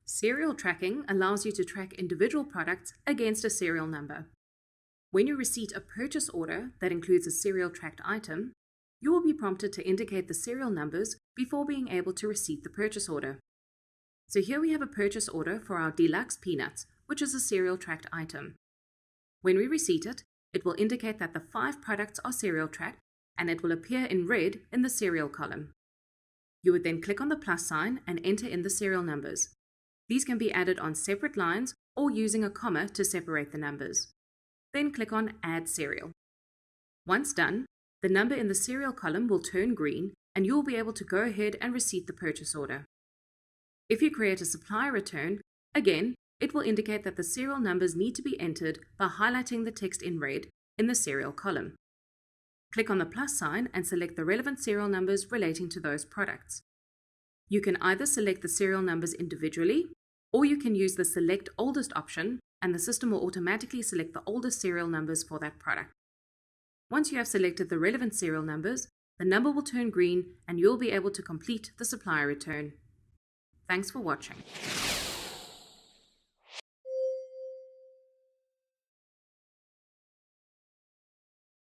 Serial tracking allows you to track individual products against a serial number. When you receive a purchase order that includes a serial tracked item, you will be prompted to indicate the serial numbers before being able to receive the purchase order. So here we have a purchase order for our deluxe peanuts, which is a serial tracked item. When we receipt it, it will indicate that the 5 products are serial tracked, and it will appear in red in the serial column. You would then click on the plus sign and enter in the serial numbers. These can be added on separate lines or using a comma to separate the numbers. Then click on Add Serial. Once done, the number in the serial column will turn green and you will be able to go ahead and receipt the purchase order. If you create a supplier return, again, it will indicate that the serial numbers need to be entered by highlighting the text in red in the serial column. Click on the plus sign and select the relevant serial numbers relating to those products. You can either select the serial numbers individually, or you can use the Select Oldest option, and the system will automatically select the oldest serial numbers for that product. Once you have selected the relevant serial numbers, the number will turn green and you'll be able to complete the supplier return. Thanks for watching.